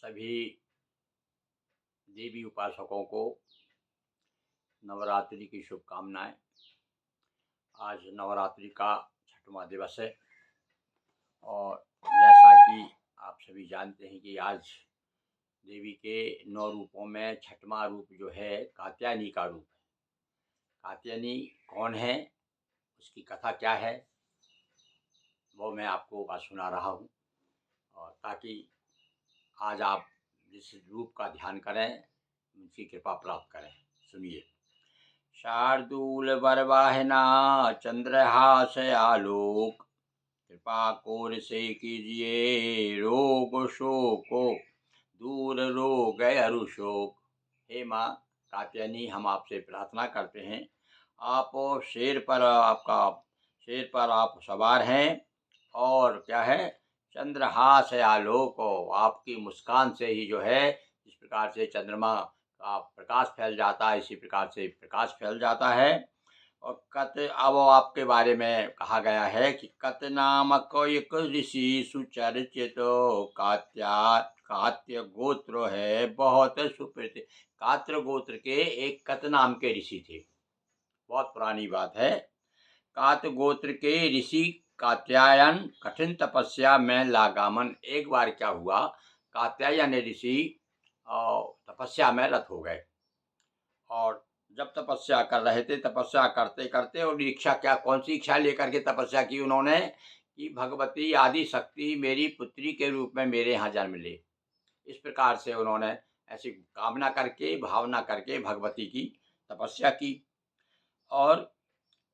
सभी देवी उपासकों को नवरात्रि की शुभकामनाएं। आज नवरात्रि का छठवां दिवस है और जैसा कि आप सभी जानते हैं कि आज देवी के 9 रूपों में छठवां रूप जो है कात्यायनी का रूप है। कात्यायनी कौन है, उसकी कथा क्या है, वो मैं आपको आज सुना रहा हूँ, और ताकि आज आप जिस रूप का ध्यान करें उनकी कृपा प्राप्त करें। सुनिए। शार्दूल बरवाहना चंद्रहास आलोक, कृपा कोर से कीजिए रोग शोको, दूर रोग अरुशोक। हे माँ कात्यायनी, हम आपसे प्रार्थना करते हैं, आप शेर पर आप सवार हैं, और क्या है, चंद्रहास आलोक, आपकी मुस्कान से ही जो है, जिस प्रकार से चंद्रमा का प्रकाश फैल जाता है इसी प्रकार से प्रकाश फैल जाता है। और अब आपके बारे में कहा गया है कि कत नामक एक ऋषि सुचर्चित कात्य गोत्र है बहुत सुप्रसिद्ध। कात्र गोत्र के एक कत नाम के ऋषि थे, बहुत पुरानी बात है। कात गोत्र के ऋषि कात्यायन कठिन तपस्या में लागामन। एक बार क्या हुआ, कात्यायन ऋषि तपस्या में रत हो गए, और जब तपस्या कर रहे थे, तपस्या करते करते, और इच्छा क्या, कौन सी इच्छा लेकर के तपस्या की उन्होंने, कि भगवती आदि शक्ति मेरी पुत्री के रूप में मेरे यहाँ जन्म ले। इस प्रकार से उन्होंने ऐसी कामना करके, भावना करके भगवती की तपस्या की। और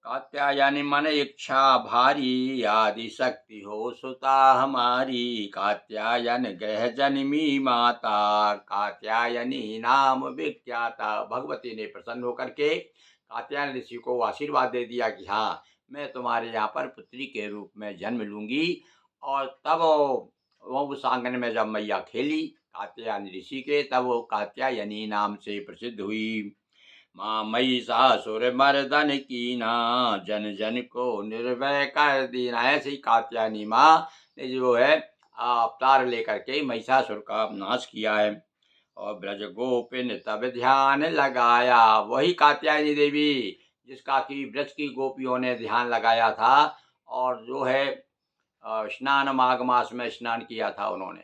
कात्यायनी मन इच्छा भारी, आदि शक्ति हो सुता हमारी। कात्यायन ग्रह जन्मी माता, कात्यायनी नाम विख्याता। भगवती ने प्रसन्न होकर के कात्यायन ऋषि को आशीर्वाद दे दिया कि हाँ, मैं तुम्हारे यहाँ पर पुत्री के रूप में जन्म लूँगी। और तब वो उस आंगन में जब मैया खेली कात्यायन ऋषि के, तब वो कात्यायनी नाम से प्रसिद्ध हुई। माँ महिषासुर मर्दन कीना, जन जन को निर्भय कर दीना। ऐसे ही कात्यायनी माँ ने जो है अवतार लेकर के महिषासुर का नाश किया है। और ब्रज गोपिन तब ध्यान लगाया। वही कात्यायनी देवी जिसका कि ब्रज की गोपियों ने ध्यान लगाया था, और जो है स्नान माघ मास में स्नान किया था उन्होंने,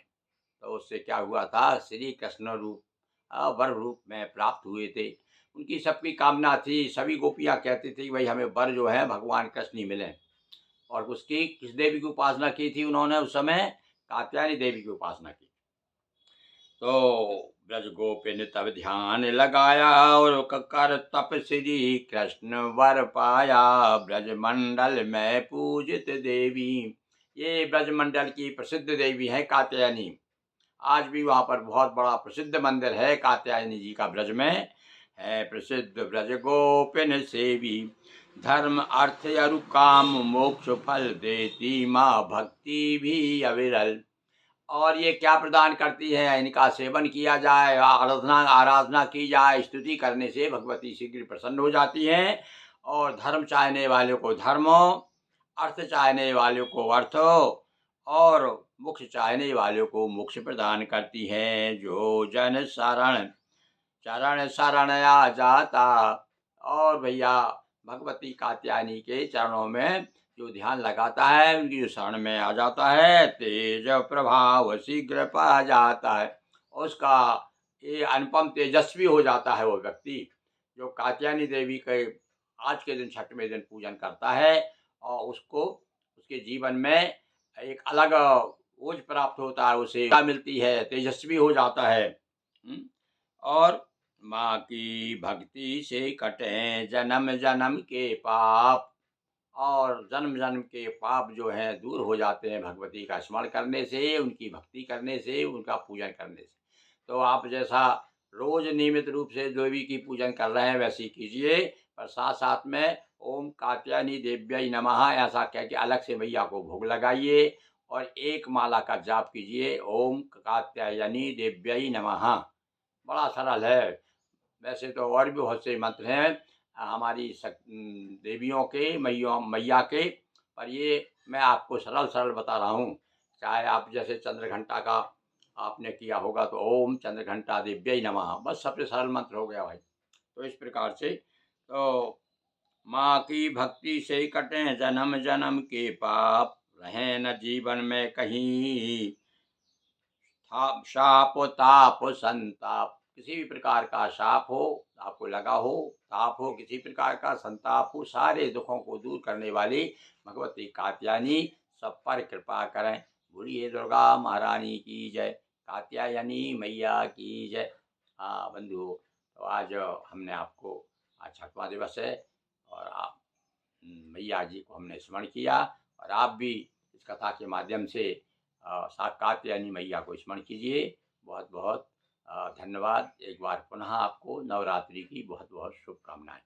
तो उससे क्या हुआ था, श्री कृष्ण रूप वर रूप में प्राप्त हुए थे। उनकी सबकी कामना थी, सभी गोपियाँ कहती थी भाई हमें वर जो है भगवान कृष्ण ही मिले। और उसकी किस देवी की उपासना की थी उन्होंने उस समय, कात्यायनी देवी की उपासना की। तो ब्रज गोपिन तब ध्यान लगाया, और कर तप श्री कृष्ण वर पाया। ब्रज मंडल में पूजित देवी, ये ब्रज मंडल की प्रसिद्ध देवी है कात्यायनी। आज भी वहाँ पर बहुत बड़ा प्रसिद्ध मंदिर है कात्यायनी जी का, ब्रज में है प्रसिद्ध। ब्रज गोपिन सेवी, धर्म अर्थ अरु काम मोक्ष फल देती माँ भक्ति भी अविरल। और ये क्या प्रदान करती है, इनका सेवन किया जाए, आराधना की जाए, स्तुति करने से भगवती शीघ्र प्रसन्न हो जाती हैं। और धर्म चाहने वालों को धर्म, अर्थ चाहने वालों को अर्थ, और मोक्ष चाहने वालों को मोक्ष प्रदान करती हैं। जो जन शरण चरण शरण आ जाता। और भैया भगवती कात्यायनी के चरणों में जो ध्यान लगाता है, उनकी शरण में आ जाता है, तेज प्रभाव शीघ्र पा जाता है। उसका ये अनुपम तेजस्वी हो जाता है वो व्यक्ति, जो कात्यायनी देवी के आज के दिन छठवें दिन पूजन करता है, और उसको उसके जीवन में एक अलग ओज प्राप्त होता है, उसे मिलती है, तेजस्वी हो जाता है। और माँ की भक्ति से कटें जन्म जन्म के पाप, और जन्म जन्म के पाप जो हैं दूर हो जाते हैं भगवती का स्मरण करने से, उनकी भक्ति करने से, उनका पूजन करने से। तो आप जैसा रोज नियमित रूप से देवी की पूजन कर रहे हैं वैसे ही कीजिए, पर साथ साथ में ओम कात्यायनी देव्यै नमः ऐसा कह के अलग से मैया को भोग लगाइए, और एक माला का जाप कीजिए, ओम कात्यायनी देव्यै नमः। बड़ा सरल है। वैसे तो और भी बहुत से मंत्र हैं हमारी देवियों के, मैया के, पर ये मैं आपको सरल सरल बता रहा हूँ। चाहे आप जैसे चंद्र घंटा का आपने किया होगा तो ओम चंद्रघंटा दिव्यै नमः, बस सबसे सरल मंत्र हो गया भाई। तो इस प्रकार से तो माँ की भक्ति से कटें जन्म जन्म के पाप, रहें न जीवन में कहीं शाप ताप संताप। किसी भी प्रकार का शाप हो, आपको लगा हो, ताप हो, किसी प्रकार का संताप हो, सारे दुखों को दूर करने वाली भगवती कात्यायनी सब पर कृपा करें। बोलिए दुर्गा महारानी की जय, कात्यायनी मैया की जय। हाँ बंधु, तो आज हमने आपको, आज छठवां दिवस है और आप मैया जी को हमने स्मरण किया, और आप भी इस कथा के माध्यम से साक्षात यानी मैया को स्मरण कीजिए। बहुत बहुत धन्यवाद। एक बार पुनः आपको नवरात्रि की बहुत बहुत शुभकामनाएं।